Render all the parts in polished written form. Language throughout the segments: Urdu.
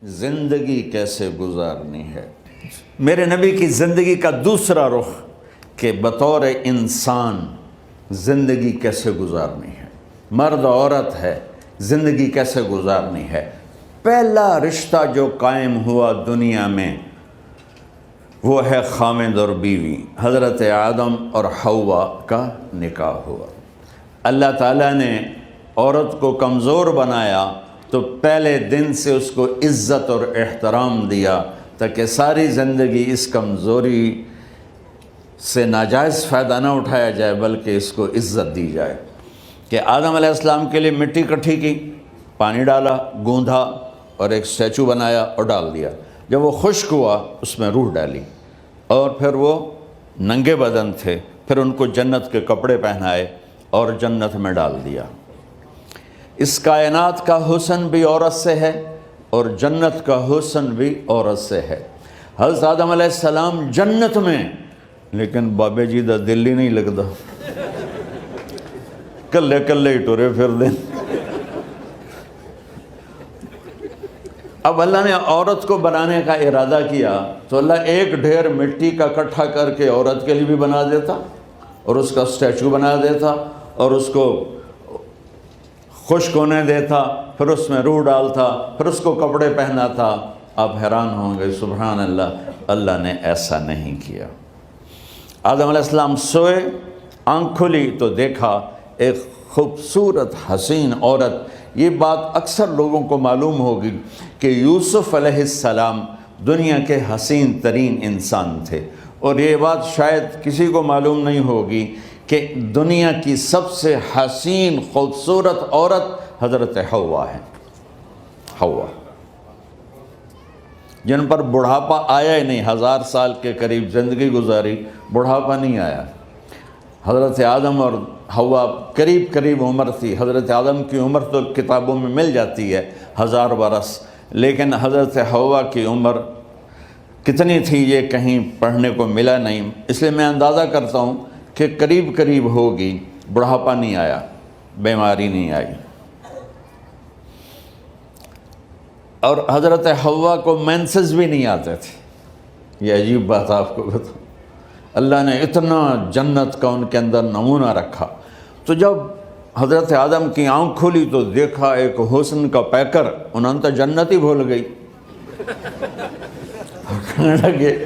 زندگی کیسے گزارنی ہے۔ میرے نبی کی زندگی کا دوسرا رخ کہ بطور انسان زندگی کیسے گزارنی ہے، مرد عورت ہے زندگی کیسے گزارنی ہے۔ پہلا رشتہ جو قائم ہوا دنیا میں وہ ہے خامد اور بیوی، حضرت آدم اور حوا کا نکاح ہوا۔ اللہ تعالیٰ نے عورت کو کمزور بنایا تو پہلے دن سے اس کو عزت اور احترام دیا تاکہ ساری زندگی اس کمزوری سے ناجائز فائدہ نہ اٹھایا جائے بلکہ اس کو عزت دی جائے۔ کہ آدم علیہ السلام کے لیے مٹی اکٹھی کی، پانی ڈالا، گوندھا اور ایک اسٹیچو بنایا اور ڈال دیا۔ جب وہ خشک ہوا اس میں روح ڈالی اور پھر وہ ننگے بدن تھے، پھر ان کو جنت کے کپڑے پہنائے اور جنت میں ڈال دیا۔ اس کائنات کا حسن بھی عورت سے ہے اور جنت کا حسن بھی عورت سے ہے۔ حضرت آدم علیہ السلام جنت میں، لیکن بابے جی دا دل ہی نہیں لگتا، کلے کلے ہی ٹورے پھر دیں۔ اب اللہ نے عورت کو بنانے کا ارادہ کیا تو اللہ ایک ڈھیر مٹی کا اکٹھا کر کے عورت کے لیے بھی بنا دیتا اور اس کا اسٹیچو بنا دیتا اور اس کو خشک ہونے دیتا، پھر اس میں روح ڈالتا، پھر اس کو کپڑے پہناتا۔ آپ حیران ہوں گے، سبحان اللہ، اللہ نے ایسا نہیں کیا۔ آدم علیہ السلام سوئے، آنکھ کھلی تو دیکھا ایک خوبصورت حسین عورت۔ یہ بات اکثر لوگوں کو معلوم ہوگی کہ یوسف علیہ السلام دنیا کے حسین ترین انسان تھے، اور یہ بات شاید کسی کو معلوم نہیں ہوگی کہ دنیا کی سب سے حسین خوبصورت عورت حضرت حوا ہے۔ حوا جن پر بڑھاپا آیا ہی نہیں، 1000 سال کے قریب زندگی گزاری، بڑھاپا نہیں آیا۔ حضرت آدم اور حوا قریب قریب عمر تھی۔ حضرت آدم کی عمر تو کتابوں میں مل جاتی ہے 1000 برس، لیکن حضرت حوا کی عمر کتنی تھی یہ کہیں پڑھنے کو ملا نہیں، اس لیے میں اندازہ کرتا ہوں کہ قریب قریب ہوگی۔ بڑھاپا نہیں آیا، بیماری نہیں آئی۔ اور حضرت حوا کو مینسز بھی نہیں آتے تھے۔ یہ عجیب بات آپ کو بتاؤں، اللہ نے اتنا جنت کا ان کے اندر نمونہ رکھا۔ تو جب حضرت آدم کی آنکھ کھلی تو دیکھا ایک حسن کا پیکر، انہوں نے تو جنت ہی بھول گئی۔ کہنے لگے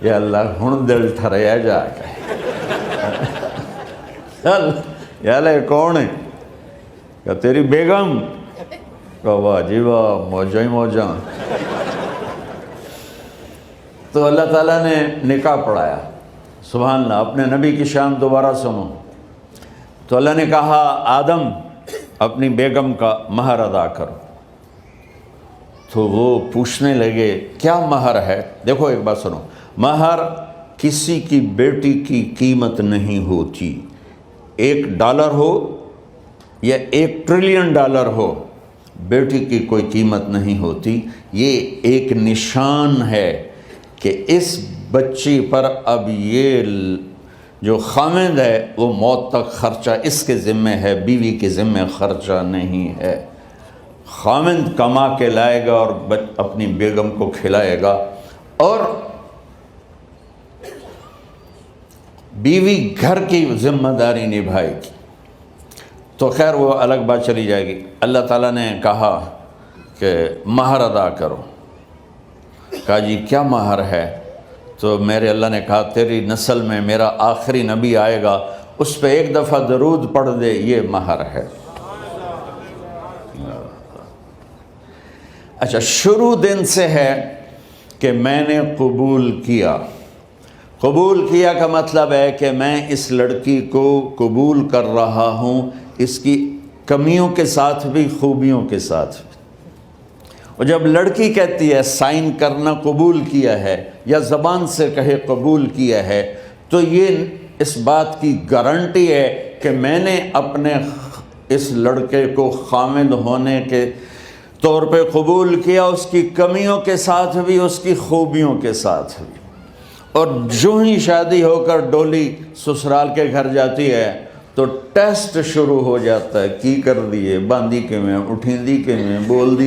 یا اللہ ہن دل ٹھریا جا کے، یا اللہ کون ہے؟ کہ تیری بیگم۔ کہ واہ جی واہ، موجاں ہی موجاں۔ تو اللہ تعالیٰ نے نکاح پڑھایا۔ سبحان اللہ، اپنے نبی کی شان دوبارہ سنو۔ تو اللہ نے کہا آدم اپنی بیگم کا مہر ادا کرو۔ تو وہ پوچھنے لگے کیا مہر ہے؟ دیکھو ایک بات سنو، مہر کسی کی بیٹی کی قیمت نہیں ہوتی۔ $1 ہو یا $1 ٹریلین ہو، بیٹی کی کوئی قیمت نہیں ہوتی۔ یہ ایک نشان ہے کہ اس بچی پر اب یہ جو خامد ہے وہ موت تک خرچہ اس کے ذمہ ہے، بیوی کے ذمہ خرچہ نہیں ہے۔ خامد کما کے لائے گا اور اپنی بیگم کو کھلائے گا، اور بیوی گھر کی ذمہ داری نبھائے گی۔ تو خیر وہ الگ بات چلی جائے گی۔ اللہ تعالیٰ نے کہا کہ مہر ادا کرو۔ کہا جی کیا مہر ہے؟ تو میرے اللہ نے کہا تیری نسل میں میرا آخری نبی آئے گا، اس پہ ایک دفعہ درود پڑھ دے، یہ مہر ہے۔ اچھا، شروع دن سے ہے کہ میں نے قبول کیا۔ قبول کیا کا مطلب ہے کہ میں اس لڑکی کو قبول کر رہا ہوں، اس کی کمیوں کے ساتھ بھی خوبیوں کے ساتھ بھی۔ اور جب لڑکی کہتی ہے سائن کرنا قبول کیا ہے، یا زبان سے کہے قبول کیا ہے، تو یہ اس بات کی گارنٹی ہے کہ میں نے اپنے اس لڑکے کو خامد ہونے کے طور پہ قبول کیا، اس کی کمیوں کے ساتھ بھی، اس کی خوبیوں کے ساتھ بھی۔ اور جو ہی شادی ہو کر ڈولی سسرال کے گھر جاتی ہے تو ٹیسٹ شروع ہو جاتا ہے، کی کر دیے، باندھی کے میں، اٹھیندی کے میں، بول دی